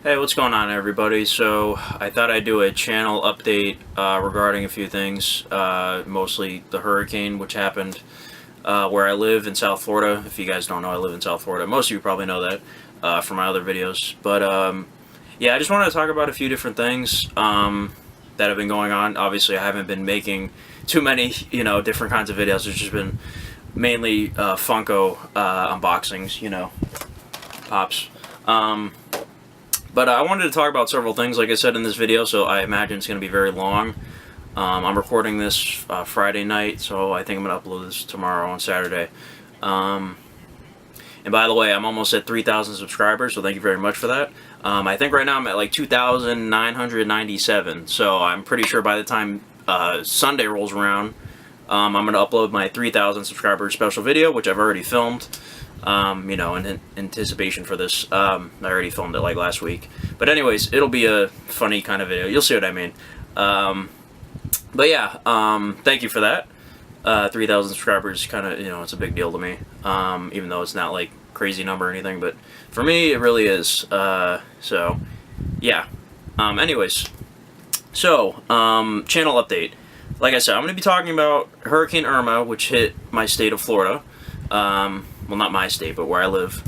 Hey, what's going on, everybody? So, I thought I'd do a channel update regarding a few things, mostly the hurricane, which happened where I live in South Florida. If you guys don't know, I live in South Florida. Most of you probably know that from my other videos. But, yeah, I just wanted to talk about a few different things that have been going on. Obviously, I haven't been making too many, different kinds of videos. It's just been mainly Funko unboxings, pops. But I wanted to talk about several things, like I said in this video, so I imagine it's going to be very long. I'm recording this Friday night, so I think I'm going to upload this tomorrow on Saturday. And by the way, I'm almost at 3,000 subscribers, so thank you very much for that. I think right now I'm at like 2,997, so I'm pretty sure by the time Sunday rolls around, I'm going to upload my 3,000 subscriber special video, which I've already filmed. In anticipation for this. I already filmed it like last week. But anyways, it'll be a funny kind of video. You'll see what I mean. But yeah, thank you for that. 3,000 subscribers, kind of, it's a big deal to me. Even though it's not like crazy number or anything, but for me, it really is. So, yeah. Anyways, so, channel update. Like I said, I'm going to be talking about Hurricane Irma, which hit my state of Florida. Well, not my state, but where I live,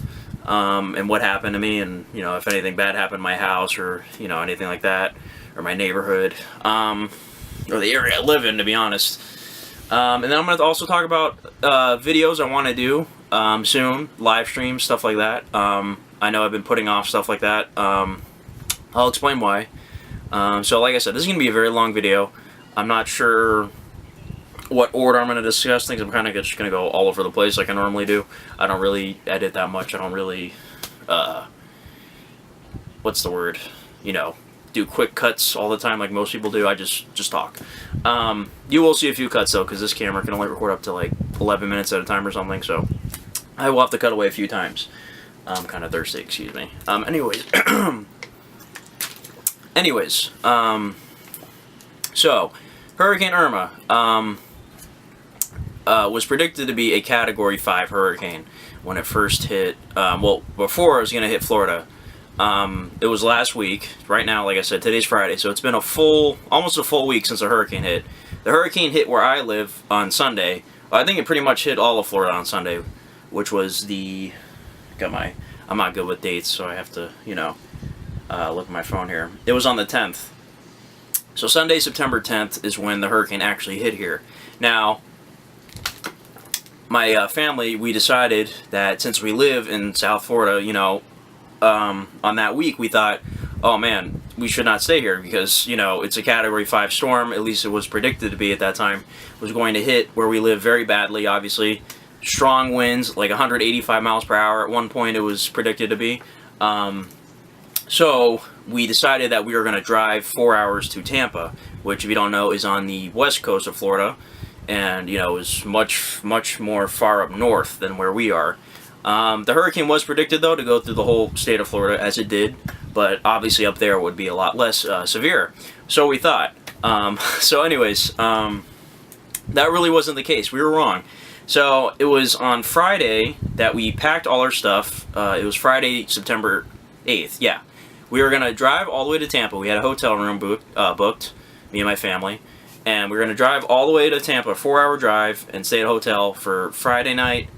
and what happened to me, and, if anything bad happened in my house, or, anything like that, or my neighborhood, or the area I live in, to be honest. And then I'm going to also talk about videos I want to do soon, live streams, stuff like that. I know I've been putting off stuff like that. I'll explain why. So like I said, this is going to be a very long video. I'm not sure what order I'm going to discuss things. I'm kind of just going to go all over the place like I normally do. I don't really edit that much. I don't really, what's the word? Do quick cuts all the time like most people do. I just talk. You will see a few cuts though, because this camera can only record up to like 11 minutes at a time or something, so I will have to cut away a few times. I'm kind of thirsty, excuse me. Anyways, so Hurricane Irma, was predicted to be a Category 5 hurricane when it first hit, before it was going to hit Florida. It was last week. Right now, like I said, today's Friday, so it's been almost a full week since the hurricane hit. The hurricane hit where I live on Sunday. I think it pretty much hit all of Florida on Sunday, which was I'm not good with dates, so I have to, look at my phone here. It was on the 10th. So Sunday, September 10th is when the hurricane actually hit here. Now, my family, we decided that since we live in South Florida, on that week, we thought, oh man, we should not stay here because, it's a Category 5 storm, at least it was predicted to be at that time, was going to hit where we live very badly, obviously. Strong winds, like 185 miles per hour at one point it was predicted to be. So we decided that we were going to drive 4 hours to Tampa, which, if you don't know, is on the west coast of Florida. And, is much, much more far up north than where we are. The hurricane was predicted, though, to go through the whole state of Florida, as it did. But obviously up there would be a lot less severe. So we thought. So anyways, that really wasn't the case. We were wrong. So it was on Friday that we packed all our stuff. It was Friday, September 8th. Yeah. We were going to drive all the way to Tampa. We had a hotel room booked, me and my family. And we were going to drive all the way to Tampa, a 4-hour drive, and stay at a hotel for Friday night,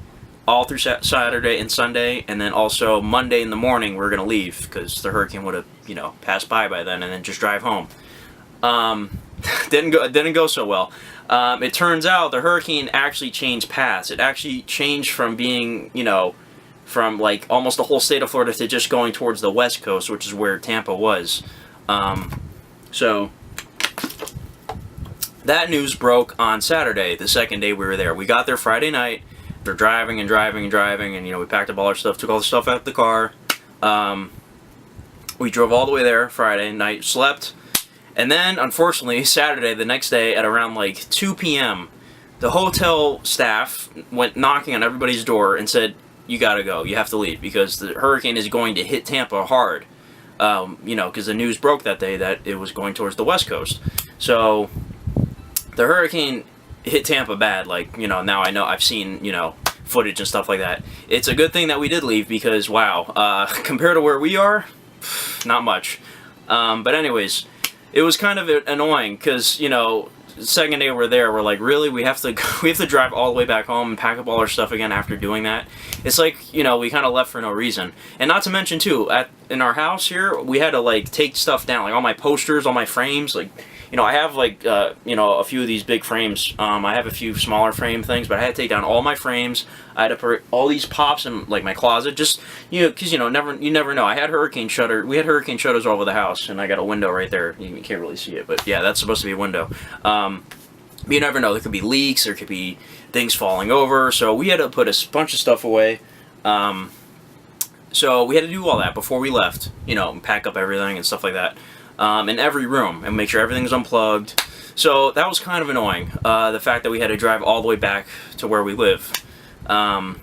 all through Saturday and Sunday, and then also Monday in the morning we were going to leave, because the hurricane would have, passed by then, and then just drive home. Didn't go so well. It turns out the hurricane actually changed paths. It actually changed from being, from like almost the whole state of Florida to just going towards the west coast, which is where Tampa was. So that news broke on Saturday, the second day we were there. We got there Friday night. We're driving and driving and driving, and we packed up all our stuff, took all the stuff out of the car. We drove all the way there Friday night, slept, and then unfortunately Saturday, the next day at around like 2 p.m., the hotel staff went knocking on everybody's door and said, "You gotta go. You have to leave because the hurricane is going to hit Tampa hard." Because the news broke that day that it was going towards the west coast. So the hurricane hit Tampa bad, now I know, I've seen, footage and stuff like that. It's a good thing that we did leave because, wow, compared to where we are, not much. But anyways, it was kind of annoying because, you know, the second day we're there, we're like, really, we have to drive all the way back home and pack up all our stuff again after doing that. It's like, you know, we kind of left for no reason. And not to mention too, in our house here, we had to like take stuff down, like all my posters, all my frames, like, you know, I have like, you know, a few of these big frames. I have a few smaller frame things, but I had to take down all my frames. I had to put all these pops in like my closet, just, you know, because, you know, you never know. We had hurricane shutters all over the house, and I got a window right there. You can't really see it, but yeah, that's supposed to be a window. You never know. There could be leaks. There could be things falling over. So we had to put a bunch of stuff away. So we had to do all that before we left, you know, and pack up everything and stuff like that. In every room and make sure everything's unplugged. So that was kind of annoying, the fact that we had to drive all the way back to where we live. So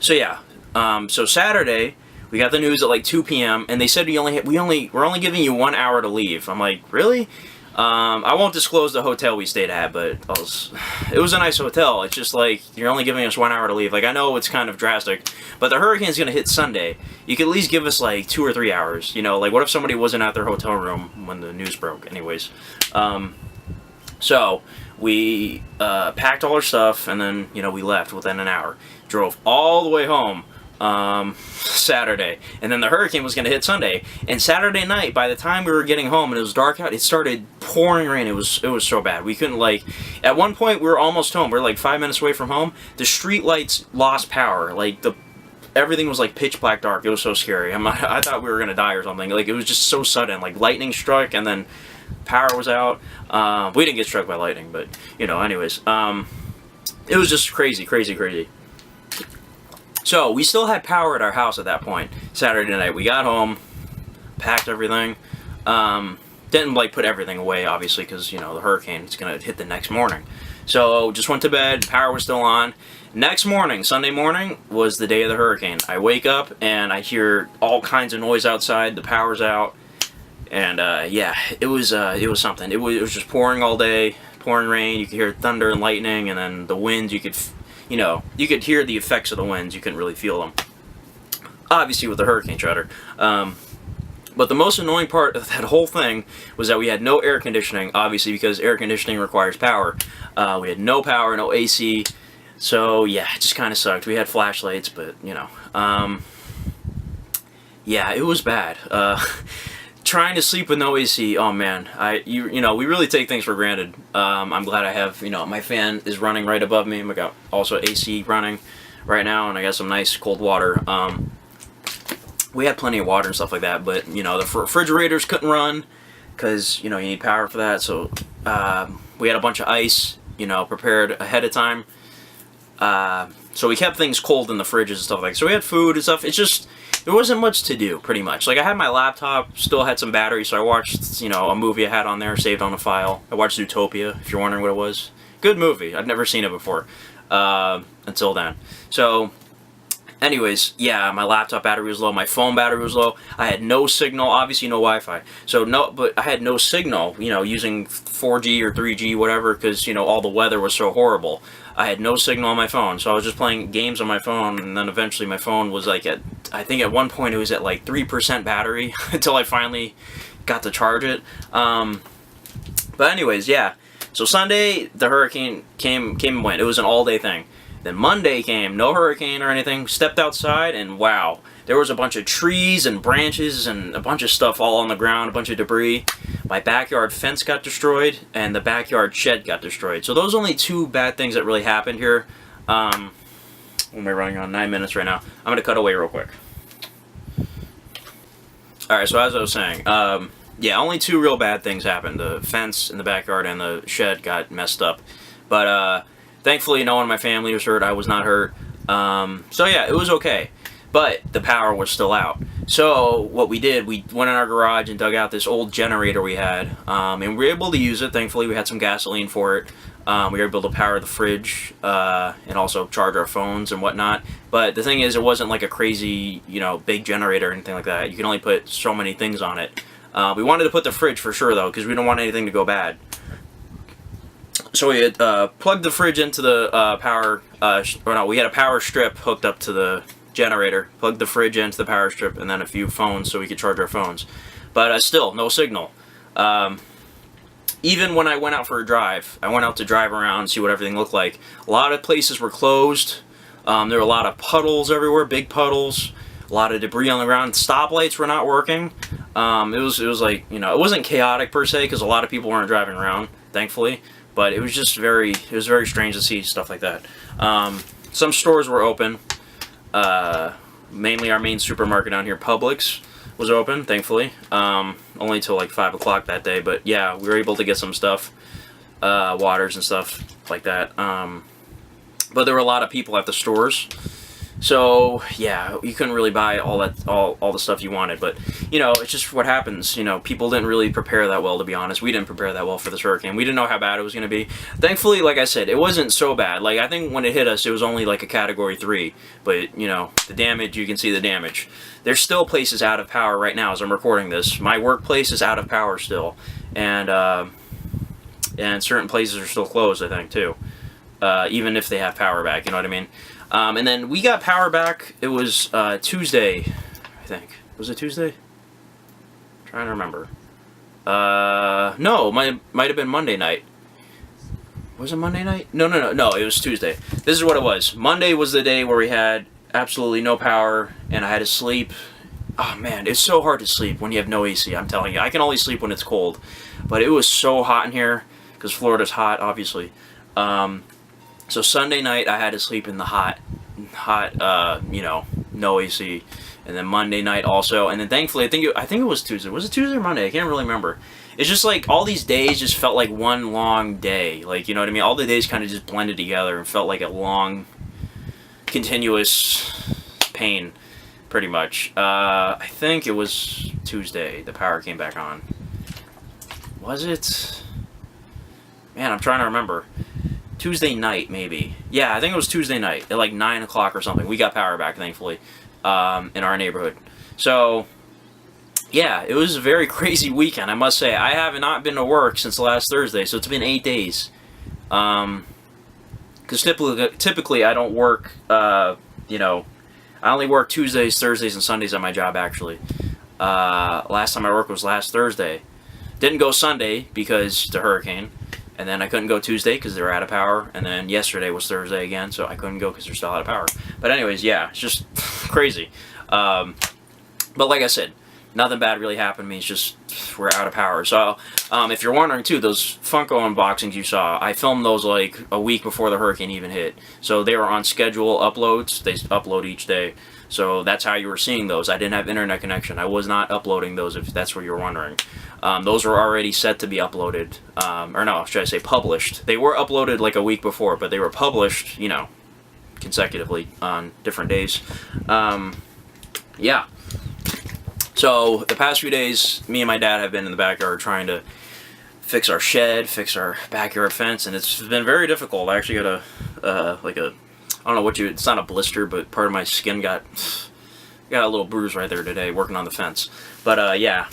yeah, so Saturday we got the news at like 2 p.m. and they said we're only giving you 1 hour to leave. I'm like, really? I won't disclose the hotel we stayed at, but it was a nice hotel. It's just like, you're only giving us 1 hour to leave. Like, I know it's kind of drastic, but the hurricane's gonna hit Sunday. You could at least give us like 2 or 3 hours. You know, like, what if somebody wasn't at their hotel room when the news broke? Anyways, so we packed all our stuff, and then, you know, we left within an hour. Drove all the way home Saturday, and then the hurricane was going to hit Sunday. And Saturday night, by the time we were getting home and it was dark out, it started pouring rain. It was so bad. We couldn't, like, at one point we were almost home. We were like 5 minutes away from home. The street lights lost power. Like, everything was like pitch black dark. It was so scary. I thought we were going to die or something. Like, it was just so sudden. Like, lightning struck, and then power was out. We didn't get struck by lightning, but, you know, anyways, it was just crazy. So, we still had power at our house at that point, Saturday night. We got home, packed everything, didn't, like, put everything away, obviously, because, you know, the hurricane is going to hit the next morning. So, just went to bed, power was still on. Next morning, Sunday morning, was the day of the hurricane. I wake up, and I hear all kinds of noise outside, the power's out, and, yeah, it was something. It was just pouring all day, pouring rain, you could hear thunder and lightning, and then the winds, you could hear the effects of the winds. You couldn't really feel them, obviously, with the hurricane shutter. But the most annoying part of that whole thing was that we had no air conditioning, obviously, because air conditioning requires power. We had no power, no AC, so yeah, it just kind of sucked. We had flashlights, but, you know, yeah, it was bad. Trying to sleep with no AC, oh man, you know, we really take things for granted. I'm glad I have, you know, my fan is running right above me, and we got also AC running right now, and I got some nice cold water. We had plenty of water and stuff like that, but, you know, the refrigerators couldn't run, because, you know, you need power for that, so we had a bunch of ice, you know, prepared ahead of time. So we kept things cold in the fridges and stuff like that. So we had food and stuff. It's just, there wasn't much to do, pretty much. Like, I had my laptop, still had some battery, so I watched, you know, a movie I had on there, saved on a file. I watched Zootopia, if you're wondering what it was. Good movie. I'd never seen it before, until then. So, anyways, yeah, my laptop battery was low, my phone battery was low. I had no signal, obviously no Wi-Fi. So, but I had no signal, you know, using 4G or 3G, whatever, because, you know, all the weather was so horrible. I had no signal on my phone, so I was just playing games on my phone, and then eventually my phone was like I think at one point it was at like 3% battery until I finally got to charge it. But anyways, yeah. So Sunday, the hurricane came and went. It was an all-day thing. Then Monday came, no hurricane or anything. Stepped outside, and wow, there was a bunch of trees and branches and a bunch of stuff all on the ground, a bunch of debris. My backyard fence got destroyed, and the backyard shed got destroyed. So those are only two bad things that really happened here. What am I running on? 9 minutes right now. I'm going to cut away real quick. Alright, so as I was saying, yeah, only two real bad things happened. The fence in the backyard and the shed got messed up. But, thankfully, no one in my family was hurt. I was not hurt. So yeah, it was okay. But the power was still out. So what we did, we went in our garage and dug out this old generator we had. And we were able to use it. Thankfully, we had some gasoline for it. We were able to power the fridge and also charge our phones and whatnot. But the thing is, it wasn't like a crazy, you know, big generator or anything like that. You can only put so many things on it. We wanted to put the fridge for sure, though, because we don't want anything to go bad. So we had plugged the fridge into the power, or no, we had a power strip hooked up to the generator, plugged the fridge into the power strip, and then a few phones so we could charge our phones. But still, no signal. Even when I went out for a drive, I went out to drive around, see what everything looked like. A lot of places were closed. There were a lot of puddles everywhere, big puddles, a lot of debris on the ground. Stoplights were not working. It was like, you know, it wasn't chaotic per se because a lot of people weren't driving around, thankfully. But it was just very strange to see stuff like that. Some stores were open. Mainly our main supermarket down here, Publix, was open, thankfully. Only till like 5 o'clock that day, but yeah, we were able to get some stuff, waters and stuff like that. But there were a lot of people at the stores, so yeah, you couldn't really buy all the stuff you wanted. But you know, it's just what happens. You know, people didn't really prepare that well, to be honest. We didn't prepare that well for this hurricane. We didn't know how bad it was going to be. Thankfully, like I said, it wasn't so bad. Like, I think when it hit us, it was only like a Category 3. But, you know, the damage, you can see the damage. There's still places out of power right now as I'm recording this. My workplace is out of power still. And certain places are still closed, I think, too. Even if they have power back, you know what I mean? And then we got power back. It was Tuesday, I think. Was it Tuesday? Trying to remember. No, might have been Monday night. Was it Monday night? No, it was Tuesday. This is what it was. Monday was the day where we had absolutely no power, and I had to sleep. Oh man, it's so hard to sleep when you have no AC, I'm telling you. I can only sleep when it's cold. But it was so hot in here, because Florida's hot, obviously. So Sunday night, I had to sleep in the hot, you know, no AC. And then Monday night also. And then thankfully, I think it was Tuesday. Was it Tuesday or Monday? I can't really remember. It's just like all these days just felt like one long day. Like, you know what I mean? All the days kind of just blended together and felt like a long, continuous pain, pretty much. I think it was Tuesday the power came back on. Was it? Man, I'm trying to remember. Tuesday night, maybe. Yeah, I think it was Tuesday night at like 9 o'clock or something. We got power back, thankfully, in our neighborhood. So, yeah, it was a very crazy weekend, I must say. I have not been to work since last Thursday, so it's been 8 days. Because typically I don't work, you know, I only work Tuesdays, Thursdays, and Sundays at my job, actually. Last time I worked was last Thursday. Didn't go Sunday because the hurricane. And then I couldn't go Tuesday because they were out of power. And then yesterday was Thursday again, so I couldn't go because they're still out of power. But anyways, yeah, it's just crazy. But like I said, nothing bad really happened to me. It's just we're out of power. So if you're wondering too, those Funko unboxings you saw, I filmed those like a week before the hurricane even hit. So they were on schedule uploads. They upload each day. So that's how you were seeing those. I didn't have internet connection. I was not uploading those, if that's what you were wondering. Those were already set to be uploaded, or no, should I say published. They were uploaded like a week before, but they were published, you know, consecutively on different days. Yeah. So the past few days, me and my dad have been in the backyard trying to fix our shed, fix our backyard fence, and it's been very difficult. I actually got I don't know what it's not a blister, but part of my skin got a little bruise right there today working on the fence. But yeah,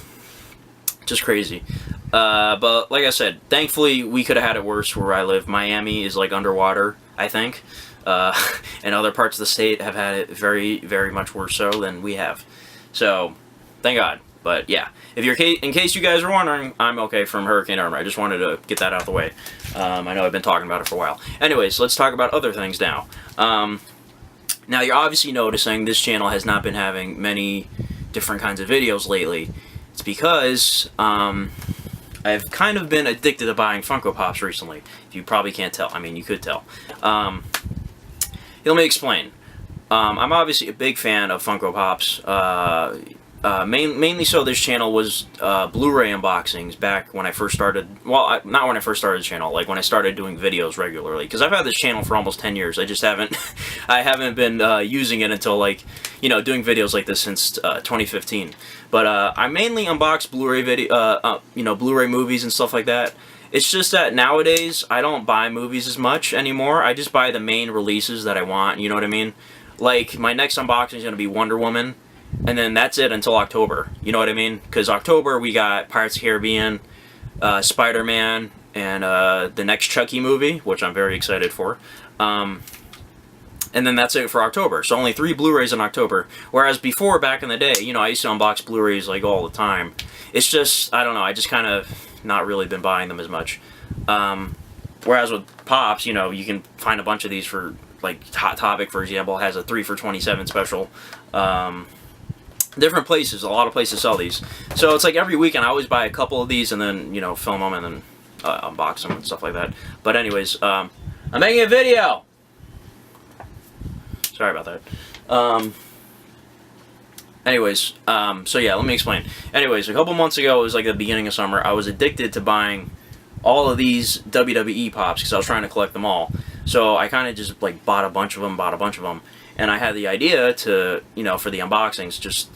just crazy. But like I said, thankfully we could have had it worse where I live. Miami is like underwater, I think. And other parts of the state have had it very, very much worse so than we have. So, thank God. But yeah, if you're in case you guys are wondering, I'm okay from Hurricane Irma. I just wanted to get that out of the way. I know I've been talking about it for a while. Anyways, let's talk about other things now. Now you're obviously noticing this channel has not been having many different kinds of videos lately. It's because I've kind of been addicted to buying Funko Pops recently. You probably can't tell. I mean, you could tell. Let me explain. I'm obviously a big fan of Funko Pops. Mainly so this channel was Blu-ray unboxings back when I first started, well, not when I first started the channel, like when I started doing videos regularly, because I've had this channel for almost 10 years, I just haven't, I haven't been using it until like, you know, doing videos like this since 2015, but I mainly unbox Blu-ray video, you know, Blu-ray movies and stuff like that. It's just that nowadays, I don't buy movies as much anymore, I just buy the main releases that I want, you know what I mean? Like, my next unboxing is going to be Wonder Woman. And then that's it until October. You know what I mean? Because October we got Pirates of the Caribbean, Spider-Man, and the next Chucky movie, which I'm very excited for. And and then that's it for October. So only 3 Blu-rays in October. Whereas before, back in the day, you know, I used to unbox Blu-rays like all the time. It's just, I don't know, I just kind of not really been buying them as much. Whereas with Pops, you know, you can find a bunch of these for, like, Hot Topic, for example, has a 3 for $27 special. Different places, a lot of places sell these. So it's like every weekend I always buy a couple of these and then, you know, film them and then unbox them and stuff like that. But anyways, I'm making a video! Sorry about that. So yeah, let me explain. Anyways, a couple months ago, it was like the beginning of summer, I was addicted to buying all of these WWE Pops because I was trying to collect them all. So I kind of just like bought a bunch of them, and I had the idea to, you know, for the unboxings, just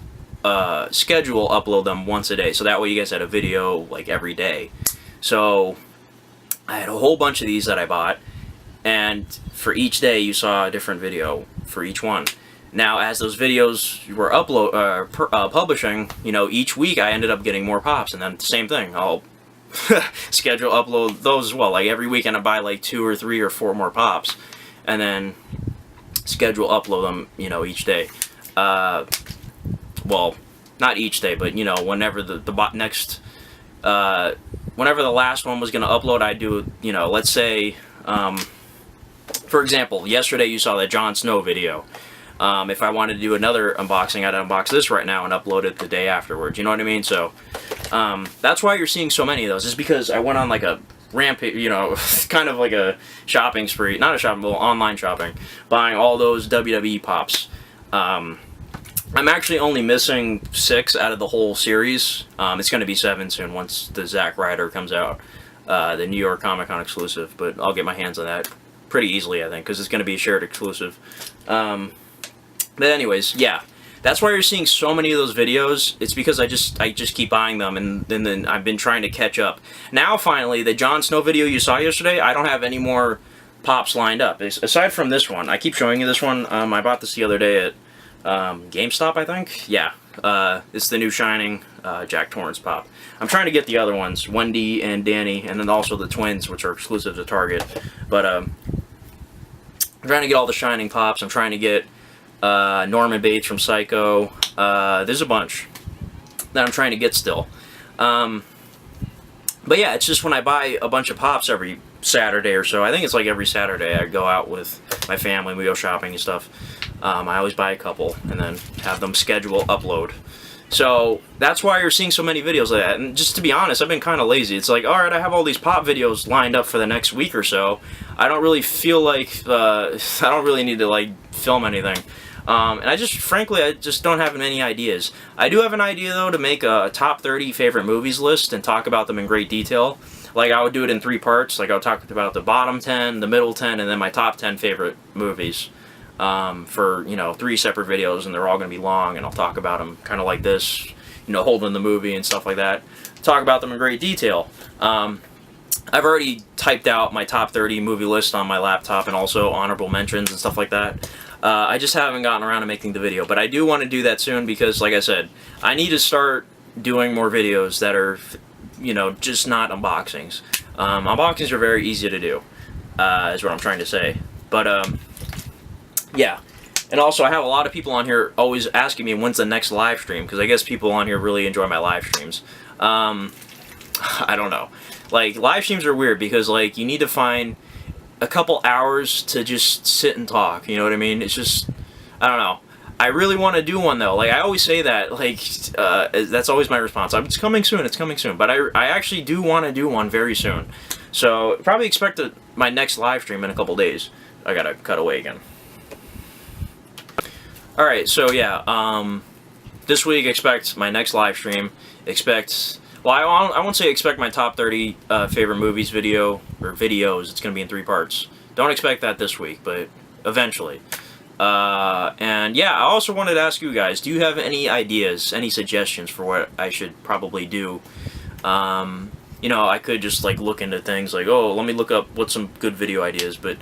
upload them once a day. So that way you guys had a video like every day. So I had a whole bunch of these that I bought, and for each day you saw a different video for each one. Now, as those videos were publishing, you know, each week I ended up getting more Pops, and then the same thing, I'll schedule upload those as well. Like every weekend I buy like 2 or 3 or 4 more Pops, and then schedule upload them, you know, each day. Well, not each day, but you know, whenever whenever the last one was gonna upload, I do, you know, let's say, for example, yesterday you saw that Jon Snow video. If I wanted to do another unboxing, I'd unbox this right now and upload it the day afterwards. You know what I mean? So that's why you're seeing so many of those. Is because I went on like a rampage, you know, kind of like a shopping spree. Not a shopping, but online shopping. Buying all those WWE Pops. I'm actually only missing 6 out of the whole series. It's going to be 7 soon once the Zack Ryder comes out. The New York Comic Con exclusive. But I'll get my hands on that pretty easily, I think, because it's going to be a shared exclusive. But anyways, yeah, that's why you're seeing so many of those videos. It's because I just keep buying them, and then I've been trying to catch up. Now, finally, the Jon Snow video you saw yesterday, I don't have any more Pops lined up. Aside from this one, I keep showing you this one. I bought this the other day at GameStop, I think. Yeah, it's the new Shining Jack Torrance Pop. I'm trying to get the other ones, Wendy and Danny, and then also the twins, which are exclusive to Target. But I'm trying to get all the Shining Pops. I'm trying to get Norman Bates from Psycho. There's a bunch that I'm trying to get still. But yeah, it's just when I buy a bunch of Pops every Saturday or so, I think it's like every Saturday I go out with my family, we go shopping and stuff. I always buy a couple and then have them schedule upload. So that's why you're seeing so many videos like that. And just to be honest, I've been kind of lazy. It's like, alright, I have all these Pop videos lined up for the next week or so. I don't really feel like, I don't really need to like film anything. And I just don't have many ideas. I do have an idea though to make a top 30 favorite movies list and talk about them in great detail. Like I would do it in 3 parts. Like I would talk about the bottom 10, the middle 10, and then my top 10 favorite movies. For, you know, 3 separate videos, and they're all going to be long, and I'll talk about them kind of like this, you know, holding the movie and stuff like that. Talk about them in great detail. I've already typed out my top 30 movie list on my laptop, and also honorable mentions and stuff like that. I just haven't gotten around to making the video, but I do want to do that soon because, like I said, I need to start doing more videos that are, you know, just not unboxings. Unboxings are very easy to do, is what I'm trying to say. But, yeah, and also I have a lot of people on here always asking me when's the next live stream, because I guess people on here really enjoy my live streams. I don't know. Like, live streams are weird because, like, you need to find a couple hours to just sit and talk, you know what I mean? It's just, I don't know. I really want to do one, though. Like, I always say that, like, that's always my response. It's coming soon, but I actually do want to do one very soon. So, probably expect my next live stream in a couple days. I gotta cut away again. Alright, so yeah, this week expect my next live stream, well, I won't say expect my top 30 favorite movies video, or videos, it's going to be in 3 parts. Don't expect that this week, but eventually. And yeah, I also wanted to ask you guys, do you have any ideas, any suggestions for what I should probably do? You know, I could just like look into things like, oh, let me look up what's some good video ideas, but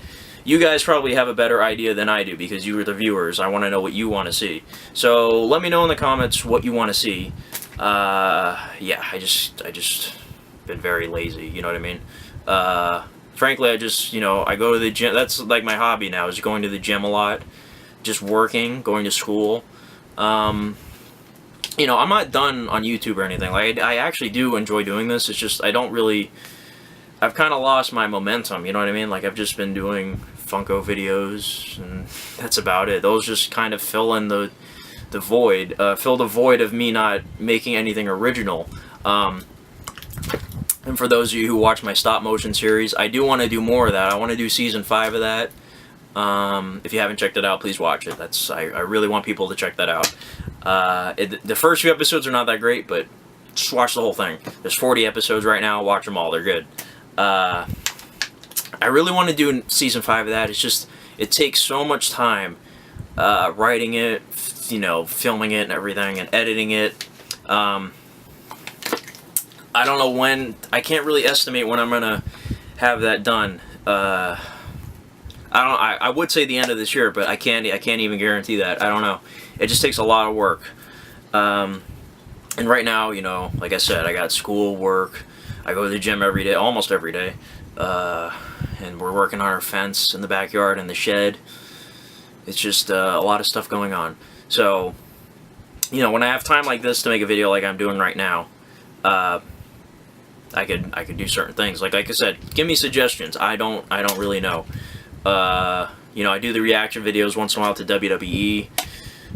you guys probably have a better idea than I do because you are the viewers. I want to know what you want to see. So let me know in the comments what you want to see. Yeah, I just been very lazy, you know what I mean? frankly, I just, I go to the gym. That's like my hobby now, is going to the gym a lot, just working, going to school. I'm not done on YouTube or anything. Like, I actually do enjoy doing this. It's just, I've kind of lost my momentum, you know what I mean? Like, I've just been doing Funko videos, and that's about it. Those just kind of fill in the void, fill the void of me not making anything original. And for those of you who watch my stop motion series, I do want to do more of that. I want to do season 5 of that. If you haven't checked it out, please watch it. I really want people to check that out. The first few episodes are not that great, but just watch the whole thing. There's 40 episodes right now. Watch them all. They're good. I really want to do season 5 of that. It's just, it takes so much time writing it, filming it and everything, and editing it. I don't know when. I can't really estimate when I'm gonna have that done. I would say the end of this year, but I can't even guarantee that. I don't know. It just takes a lot of work. And right now, like I said, I got school, work. I go to the gym every day, almost every day. And we're working on our fence in the backyard and the shed. It's just a lot of stuff going on. So, when I have time like this to make a video like I'm doing right now, I could do certain things. Like I said, give me suggestions. I don't really know. I do the reaction videos once in a while to WWE,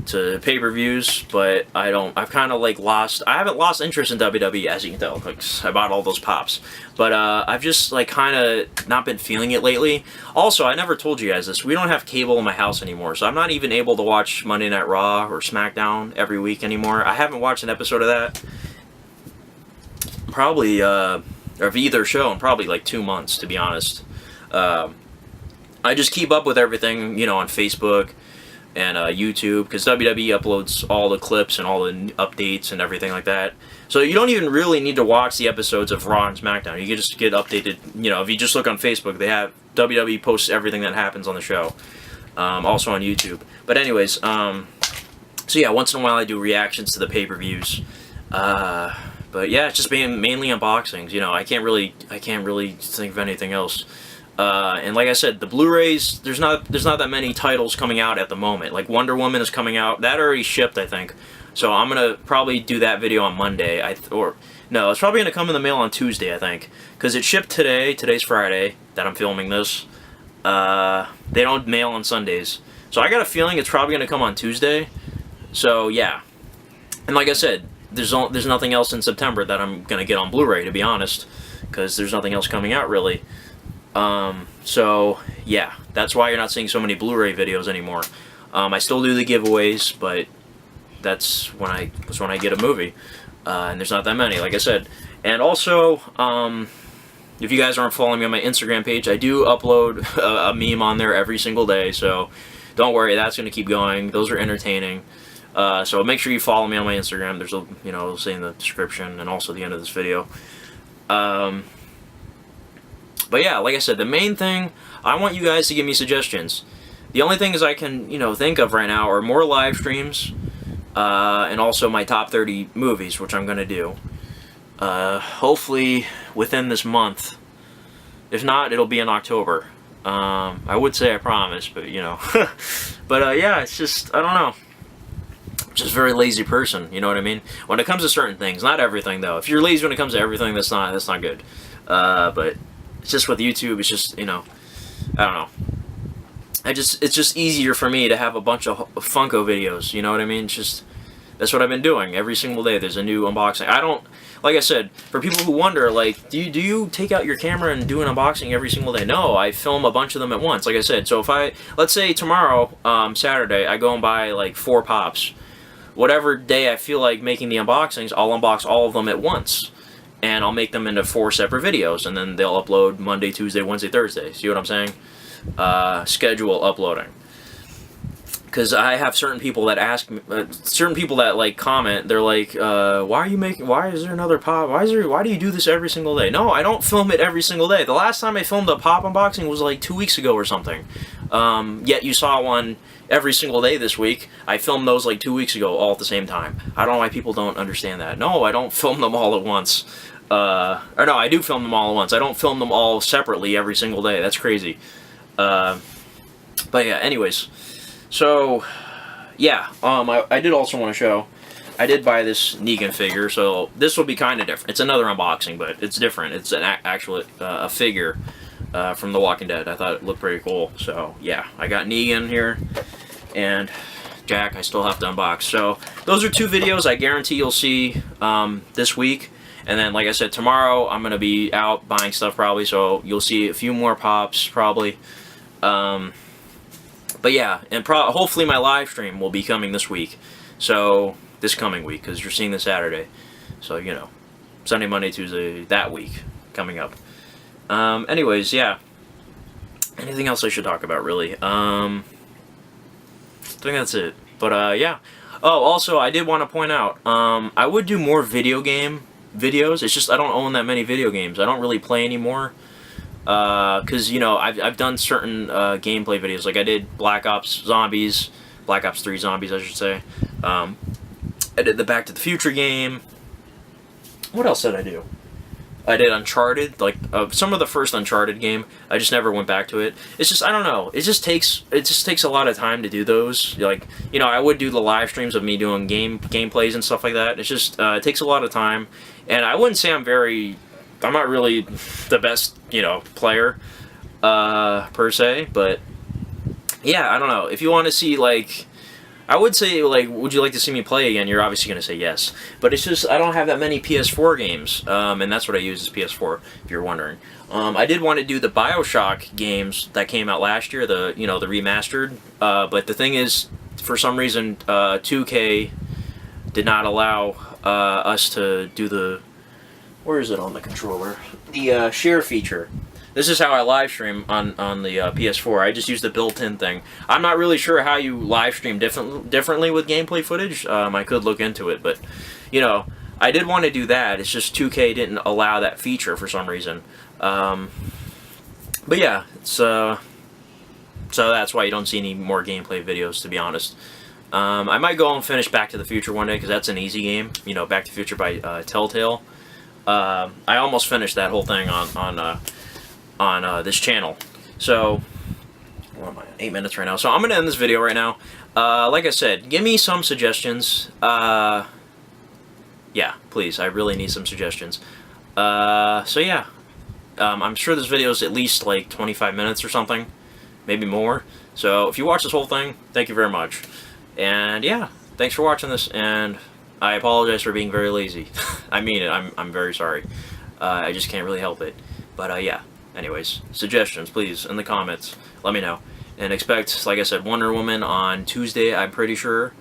to pay-per-views, but I've kind of I haven't lost interest in WWE, as you can tell. Like, I bought all those pops. But I've just kind of not been feeling it lately. Also, I never told you guys this. We don't have cable in my house anymore, so I'm not even able to watch Monday Night Raw or SmackDown every week anymore. I haven't watched an episode of that probably, of either show in probably 2 months, to be honest. I just keep up with everything, on Facebook and YouTube, because WWE uploads all the clips and all the updates and everything like that. So you don't even really need to watch the episodes of Raw and SmackDown. You can just get updated, if you just look on Facebook, they have WWE posts everything that happens on the show, also on YouTube. But anyways, so yeah, once in a while I do reactions to the pay-per-views. But yeah, it's just mainly unboxings. I can't really think of anything else. And like I said, the Blu-rays, there's not that many titles coming out at the moment. Like Wonder Woman is coming out. That already shipped, I think. So I'm gonna probably do that video on Monday. No, it's probably gonna come in the mail on Tuesday, I think, because it shipped today. Today's Friday that I'm filming this. They don't mail on Sundays, so I got a feeling it's probably gonna come on Tuesday. So yeah, and like I said, there's nothing else in September that I'm gonna get on Blu-ray, to be honest, because there's nothing else coming out really. So yeah, that's why you're not seeing so many Blu-ray videos anymore. I still do the giveaways, but that's when I get a movie, and there's not that many, like I said. And also, if you guys aren't following me on my Instagram page, I do upload a meme on there every single day, so don't worry, that's going to keep going. Those are entertaining. So make sure you follow me on my Instagram. There's it'll say in the description and also the end of this video. But yeah, like I said, the main thing, I want you guys to give me suggestions. The only things I can, think of right now are more live streams, and also my top 30 movies, which I'm going to do. Hopefully within this month. If not, it'll be in October. I would say I promise, but, But, yeah, it's just, I don't know. I'm just a very lazy person, you know what I mean? When it comes to certain things, not everything, though. If you're lazy when it comes to everything, that's not good. But it's just with YouTube, it's just, I don't know. It's just easier for me to have a bunch of Funko videos, you know what I mean? It's just, that's what I've been doing. Every single day there's a new unboxing. Like I said, for people who wonder, do you take out your camera and do an unboxing every single day? No, I film a bunch of them at once, like I said. So let's say tomorrow, Saturday, I go and buy 4 pops. Whatever day I feel like making the unboxings, I'll unbox all of them at once. And I'll make them into 4 separate videos, and then they'll upload Monday, Tuesday, Wednesday, Thursday. See what I'm saying? Schedule uploading. because I have certain people that ask me, certain people that like comment. They're like, "Why is there another pop? Why do you do this every single day?" No, I don't film it every single day. The last time I filmed a pop unboxing was like 2 weeks ago or something. Yet you saw one every single day this week. I filmed those like 2 weeks ago, all at the same time. I don't know why people don't understand that. No, I don't film them all at once. Or no, I do film them all at once. I don't film them all separately every single day. That's crazy. But yeah, anyways. So, yeah, I did also want to show, I did buy this Negan figure, so this will be kind of different. It's another unboxing, but it's different. It's an actual a figure from The Walking Dead. I thought it looked pretty cool. So, yeah, I got Negan here, and Jack I still have to unbox. So, those are 2 videos I guarantee you'll see this week. And then, like I said, tomorrow I'm going to be out buying stuff probably, so you'll see a few more pops probably. But yeah, and hopefully my live stream will be coming this week. So, this coming week, because you're seeing this Saturday. So, you know, Sunday, Monday, Tuesday, that week coming up. Anyways, yeah. Anything else I should talk about, really? I think that's it. But, yeah. Oh, also, I did want to point out, I would do more video game videos. It's just I don't own that many video games. I don't really play anymore. Because, you know, I've done certain gameplay videos, like I did Black Ops 3 Zombies, I should say. I did the Back to the Future game. What else did I do? I did Uncharted, like some of the first Uncharted game. I just never went back to it. It's just, I don't know, it just takes a lot of time to do those. Like, you know, I would do the live streams of me doing gameplays and stuff like that. It's just, it takes a lot of time, and I wouldn't say I'm not really the best, you know, player, per se, but, yeah, I don't know. If you want to see, like, I would say, like, would you like to see me play again? You're obviously going to say yes. But it's just, I don't have that many PS4 games, and that's what I use is PS4, if you're wondering. I did want to do the BioShock games that came out last year, the remastered, but the thing is, for some reason, 2K did not allow us to do the... Where is it on the controller? The share feature. This is how I live stream on the PS4. I just use the built-in thing. I'm not really sure how you live stream differently with gameplay footage. I could look into it, but, you know, I did want to do that. It's just 2K didn't allow that feature for some reason. But yeah, it's, so that's why you don't see any more gameplay videos, to be honest. I might go and finish Back to the Future one day, because that's an easy game. You know, Back to the Future by Telltale. I almost finished that whole thing on this channel. So, what am I, 8 minutes right now. So I'm going to end this video right now. Like I said, give me some suggestions. Yeah, please, I really need some suggestions. So yeah, I'm sure this video is at least like 25 minutes or something, maybe more. So if you watch this whole thing, thank you very much. And yeah, thanks for watching this, and I apologize for being very lazy. I mean it, I'm very sorry. I just can't really help it. But yeah. Anyways, suggestions, please, in the comments. Let me know. And expect, like I said, Wonder Woman on Tuesday, I'm pretty sure.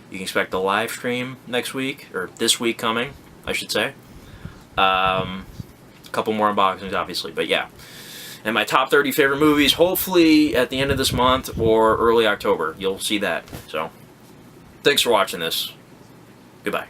You can expect a live stream next week, or this week coming, I should say. A couple more unboxings, obviously, but yeah. And my top 30 favorite movies, hopefully at the end of this month or early October. You'll see that. So, thanks for watching this. Goodbye.